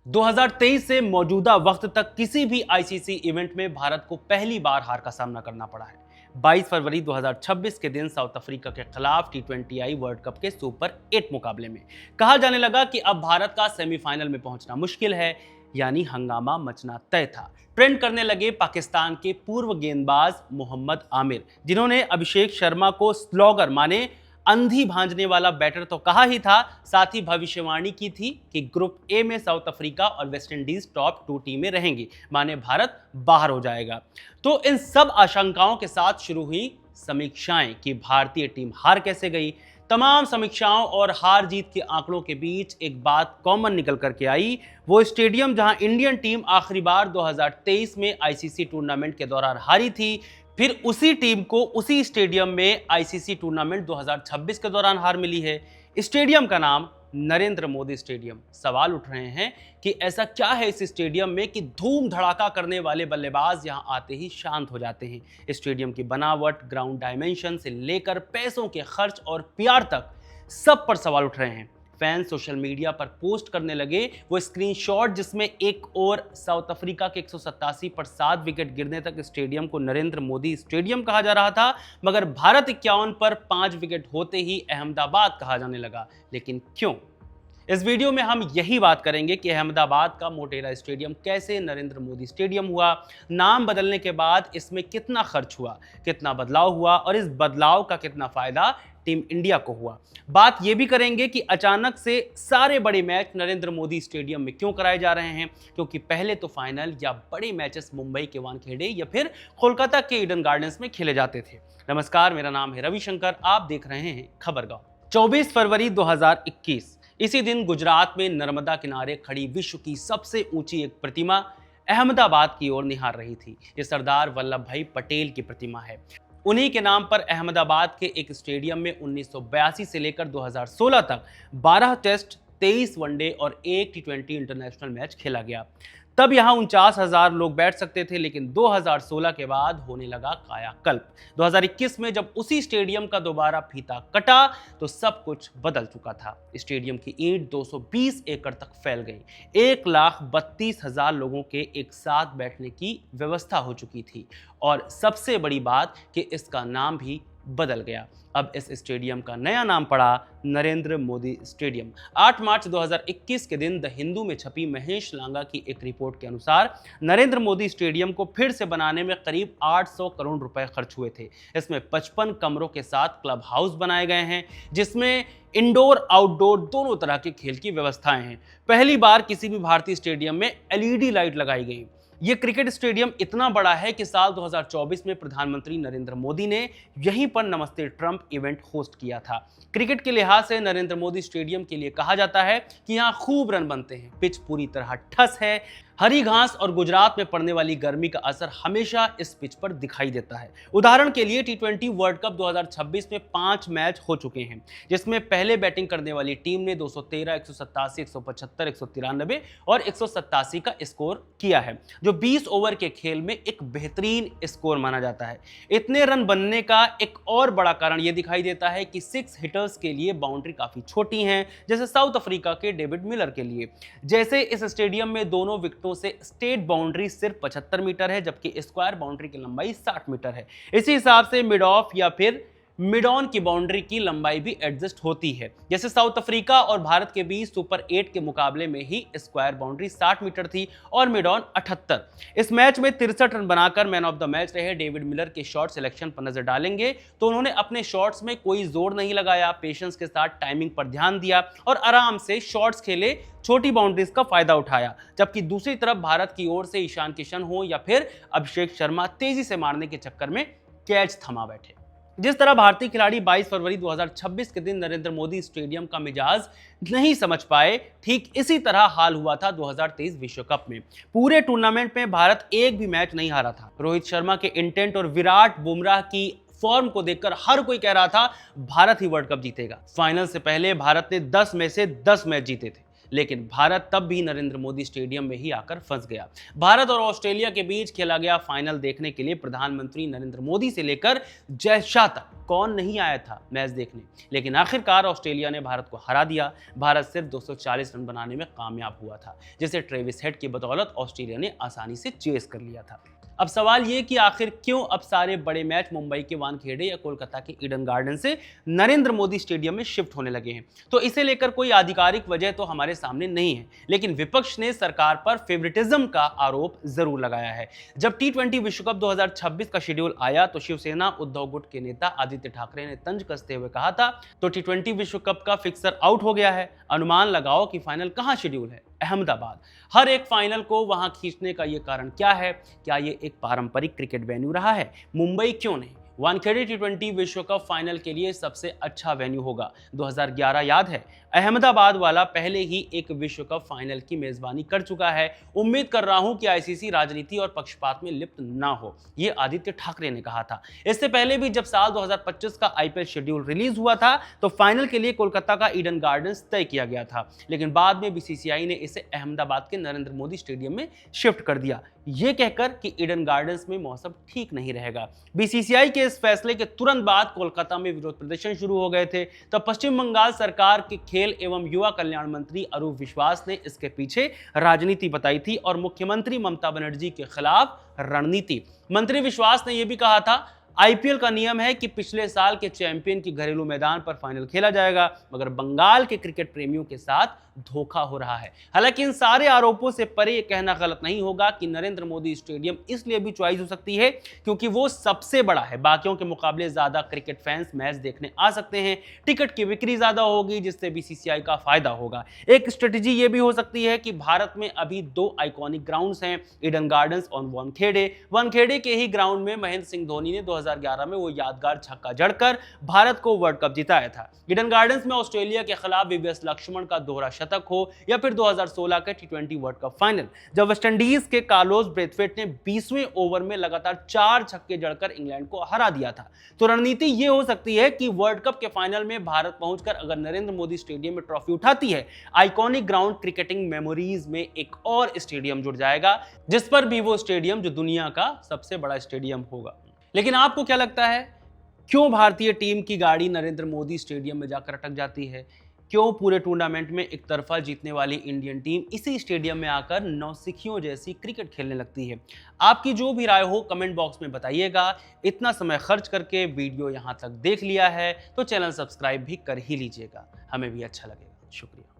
2023 से मौजूदा वक्त तक किसी भी आईसीसी इवेंट में भारत को पहली बार हार का सामना करना पड़ा है। 22 फरवरी 2026 के दिन साउथ अफ्रीका के खिलाफ टी20आई वर्ल्ड कप के सुपर 8 मुकाबले में कहा जाने लगा कि अब भारत का सेमीफाइनल में पहुंचना मुश्किल है, यानी हंगामा मचना तय था। ट्रेंड करने लगे पाकिस्तान के पूर्व गेंदबाज मोहम्मद आमिर, जिन्होंने अभिषेक शर्मा को स्लॉगर माने अंधी भांजने वाला बैटर तो कहा ही था, साथ ही भविष्यवाणी की थी कि ग्रुप ए में साउथ अफ्रीका और वेस्ट इंडीज टॉप 2 टीमें रहेंगी, माने भारत बाहर हो जाएगा। तो इन सब आशंकाओं के साथ शुरू हुई समीक्षाएं कि भारतीय टीम हार कैसे गई। तमाम समीक्षाओं और हार जीत के आंकड़ों के बीच एक बात कॉमन निकल करके आई, वो स्टेडियम जहां इंडियन टीम आखिरी बार 2023 में आईसीसी टूर्नामेंट के दौरान हारी थी, फिर उसी टीम को उसी स्टेडियम में आईसीसी टूर्नामेंट 2026 के दौरान हार मिली है। स्टेडियम का नाम नरेंद्र मोदी स्टेडियम। सवाल उठ रहे हैं कि ऐसा क्या है इस स्टेडियम में कि धूम धड़ाका करने वाले बल्लेबाज यहां आते ही शांत हो जाते हैं। स्टेडियम की बनावट, ग्राउंड डायमेंशन से लेकर पैसों के खर्च और पीआर तक सब पर सवाल उठ रहे हैं। फैंस सोशल मीडिया पर पोस्ट करने लगे वो स्क्रीनशॉट जिसमें एक और साउथ अफ्रीका के 187 पर 7 विकेट गिरने तक स्टेडियम को नरेंद्र मोदी स्टेडियम कहा जा रहा था, मगर भारत 51 पर 5 विकेट होते ही अहमदाबाद कहा जाने लगा। लेकिन क्यों? इस वीडियो में हम यही बात करेंगे कि अहमदाबाद का मोटेरा स्टेडियम कैसे नरेंद्र मोदी स्टेडियम हुआ, नाम बदलने के बाद इसमें कितना खर्च हुआ, कितना बदलाव हुआ और इस बदलाव का कितना फायदा टीम इंडिया को हुआ। बात यह भी करेंगे कि अचानक से सारे बड़े मैच नरेंद्र मोदी स्टेडियम में क्यों कराए जा रहे हैं, क्योंकि पहले तो फाइनल या बड़े मैचेस मुंबई के वानखेड़े या फिर कोलकाता के ईडन गार्डन्स में खेले जाते थे। नमस्कार, मेरा नाम है रविशंकर, आप देख रहे हैं खबरगांव। 24 फरवरी 2021 इसी दिन गुजरात में नर्मदा किनारे खड़ी विश्व की सबसे ऊंची एक प्रतिमा अहमदाबाद की ओर निहार रही थी। ये सरदार वल्लभ भाई पटेल की प्रतिमा है। उन्हीं के नाम पर अहमदाबाद के एक स्टेडियम में 1982 से लेकर 2016 तक 12 टेस्ट, 23 वनडे और 1 टी20 इंटरनेशनल मैच खेला गया। तब यहां 49,000 लोग बैठ सकते थे, लेकिन 2016 के बाद होने लगा कायाकल्प। 2021 में जब उसी स्टेडियम का दोबारा फीता कटा तो सब कुछ बदल चुका था। स्टेडियम की ईंट 220 एकड़ तक फैल गई। 1,32,000 लोगों के एक साथ बैठने की व्यवस्था हो चुकी थी और सबसे बड़ी बात कि इसका नाम भी बदल गया। अब इस स्टेडियम का नया नाम पड़ा नरेंद्र मोदी स्टेडियम। 8 मार्च 2021 के दिन द हिंदू में छपी महेश लांगा की एक रिपोर्ट के अनुसार नरेंद्र मोदी स्टेडियम को फिर से बनाने में करीब 800 करोड़ रुपए खर्च हुए थे। इसमें 55 कमरों के साथ क्लब हाउस बनाए गए हैं, जिसमें इंडोर आउटडोर दोनों तरह के खेल की व्यवस्थाएं हैं। पहली बार किसी भी भारतीय स्टेडियम में एलईडी लाइट लगाई गई। ये क्रिकेट स्टेडियम इतना बड़ा है कि साल 2024 में प्रधानमंत्री नरेंद्र मोदी ने यहीं पर नमस्ते ट्रंप इवेंट होस्ट किया था। क्रिकेट के लिहाज से नरेंद्र मोदी स्टेडियम के लिए कहा जाता है कि यहाँ खूब रन बनते हैं, पिच पूरी तरह ठस है, हरी घास और गुजरात में पड़ने वाली गर्मी का असर हमेशा इस पिच पर दिखाई देता है। उदाहरण के लिए टी20 वर्ल्ड कप 2026 में 5 मैच हो चुके हैं, जिसमें पहले बैटिंग करने वाली टीम ने 213, 187, 175, 193 और 187 का स्कोर किया है, जो 20 ओवर के खेल में एक बेहतरीन स्कोर माना जाता है। इतने रन बनने का एक और बड़ा कारण यह दिखाई देता है कि 6 हिटर्स के लिए बाउंड्री काफी छोटी हैं, जैसे साउथ अफ्रीका के डेविड मिलर के लिए। जैसे इस स्टेडियम में दोनों विकेटों से स्टेट बाउंड्री सिर्फ 75 मीटर है, जबकि स्क्वायर बाउंड्री की लंबाई 60 मीटर है। इसी हिसाब से मिड ऑफ या फिर मिड ऑन की बाउंड्री की लंबाई भी एडजस्ट होती है। जैसे साउथ अफ्रीका और भारत के बीच सुपर 8 के मुकाबले में ही स्क्वायर बाउंड्री 60 मीटर थी और मिड ऑन 78। इस मैच में 63 रन बनाकर मैन ऑफ द मैच रहे डेविड मिलर के शॉट सिलेक्शन पर नजर डालेंगे तो उन्होंने अपने शॉट्स में कोई जोर नहीं लगाया, पेशेंस के साथ टाइमिंग पर ध्यान दिया और आराम से शॉट्स खेले, छोटी बाउंड्रीज का फायदा उठाया। जबकि दूसरी तरफ भारत की ओर से ईशान किशन हो या फिर अभिषेक शर्मा तेजी से मारने के चक्कर में कैच थमा बैठे। जिस तरह भारतीय खिलाड़ी 22 फरवरी 2026 के दिन नरेंद्र मोदी स्टेडियम का मिजाज नहीं समझ पाए, ठीक इसी तरह हाल हुआ था 2023 विश्व कप में। पूरे टूर्नामेंट में भारत एक भी मैच नहीं हारा था। रोहित शर्मा के इंटेंट और विराट बुमराह की फॉर्म को देखकर हर कोई कह रहा था भारत ही वर्ल्ड कप जीतेगा। फाइनल से पहले भारत ने 10 में से 10 मैच जीते थे, लेकिन भारत तब भी नरेंद्र मोदी स्टेडियम में ही आकर फंस गया। भारत और ऑस्ट्रेलिया के बीच खेला गया फाइनल देखने के लिए प्रधानमंत्री नरेंद्र मोदी से लेकर जय शाह तक कौन नहीं आया था मैच देखने, लेकिन आखिरकार ऑस्ट्रेलिया ने भारत को हरा दिया। भारत सिर्फ 240 रन बनाने में कामयाब हुआ था, जिसे ट्रेविस हेड की बदौलत ऑस्ट्रेलिया ने आसानी से चेस कर लिया था। अब सवाल ये कि आखिर क्यों अब सारे बड़े मैच मुंबई के वानखेड़े या कोलकाता के ईडन गार्डन से नरेंद्र मोदी स्टेडियम में शिफ्ट होने लगे हैं। तो इसे लेकर कोई आधिकारिक वजह तो हमारे सामने नहीं है, लेकिन विपक्ष ने सरकार पर फेवरेटिज्म का आरोप जरूर लगाया है। जब T20 विश्व कप 2026 का शेड्यूल आया तो शिवसेना उद्धव गुट के नेता आदित्य ठाकरे ने तंज कसते हुए कहा था, तो T20 विश्व कप का फिक्सर आउट हो गया है, अनुमान लगाओ कि फाइनल कहां शेड्यूल है? अहमदाबाद। हर एक फाइनल को वहां खींचने का ये कारण क्या है? क्या ये एक पारंपरिक क्रिकेट वेन्यू रहा है? मुंबई क्यों नहीं? वानखेड़े T20 विश्व कप फाइनल के लिए सबसे अच्छा वेन्यू होगा। 2011 याद है, अहमदाबाद वाला पहले ही एक विश्व कप फाइनल की मेजबानी कर चुका है। उम्मीद कर रहा हूं कि आईसीसी राजनीति और पक्षपात में लिप्त ना हो, ये आदित्य ठाकरे ने कहा था। इससे पहले भी जब साल 2025 का आईपीएल शेड्यूल रिलीज हुआ था तो फाइनल के लिए कोलकाता का ईडन गार्डन्स तय किया गया था, लेकिन बाद में बीसीसीआई ने इसे अहमदाबाद के नरेंद्र मोदी स्टेडियम में शिफ्ट कर दिया, ये कहकर कि ईडन गार्डन्स में मौसम ठीक नहीं रहेगा। बीसीसीआई के इस फैसले के तुरंत बाद कोलकाता में विरोध प्रदर्शन शुरू हो गए थे। तब पश्चिम बंगाल सरकार के खेल एवं युवा कल्याण मंत्री अरूप विश्वास ने इसके पीछे राजनीति बताई थी और मुख्यमंत्री ममता बनर्जी के खिलाफ रणनीति। मंत्री विश्वास ने यह भी कहा था, आईपीएल का नियम है कि पिछले साल के चैंपियन की घरेलू मैदान पर फाइनल खेला जाएगा, मगर बंगाल के क्रिकेट प्रेमियों के साथ धोखा हो रहा है। हालांकि इन सारे आरोपों से परे यह कहना गलत नहीं होगा कि नरेंद्र मोदी स्टेडियम इसलिए भी चॉइस हो सकती है क्योंकि वो सबसे बड़ा है। बाकियों के मुकाबले ज्यादा क्रिकेट फैंस मैच देखने आ सकते हैं, टिकट की बिक्री ज्यादा होगी जिससे बीसीसीआई का फायदा होगा। एक स्ट्रेटेजी ये भी हो सकती है कि भारत में अभी 2 आइकॉनिक ग्राउंड्स हैं, ईडन गार्डन्स और वानखेड़े। वानखेड़े के ही ग्राउंड में महेंद्र सिंह धोनी ने 2011 में वो यादगार छक्का जड़कर भारत को वर्ल्ड कप जिताया था। ईडन गार्डन्स में ऑस्ट्रेलिया के खिलाफ वीवीएस लक्ष्मण का दोहरा शतक हो या फिर 2016 के T20 वर्ल्ड कप फाइनल जब वेस्टइंडीज के कार्लोस ब्रेथवेट ने 20वें ओवर में लगातार 4 छक्के जड़कर इंग्लैंड को हरा दिया था। तो रणनीति यह हो सकती है कि वर्ल्ड कप के फाइनल में भारत पहुंचकर अगर नरेंद्र मोदी स्टेडियम में ट्रॉफी उठाती है, आइकॉनिक ग्राउंड क्रिकेटिंग मेमोरीज में एक और स्टेडियम जुड़ जाएगा, जिस पर भी वो स्टेडियम जो दुनिया का सबसे बड़ा स्टेडियम होगा। लेकिन आपको क्या लगता है, क्यों भारतीय टीम की गाड़ी नरेंद्र मोदी स्टेडियम में जाकर अटक जाती है? क्यों पूरे टूर्नामेंट में एक तरफा जीतने वाली इंडियन टीम इसी स्टेडियम में आकर नौसिखियों जैसी क्रिकेट खेलने लगती है? आपकी जो भी राय हो कमेंट बॉक्स में बताइएगा। इतना समय खर्च करके वीडियो यहाँ तक देख लिया है तो चैनल सब्सक्राइब भी कर ही लीजिएगा, हमें भी अच्छा लगेगा। शुक्रिया।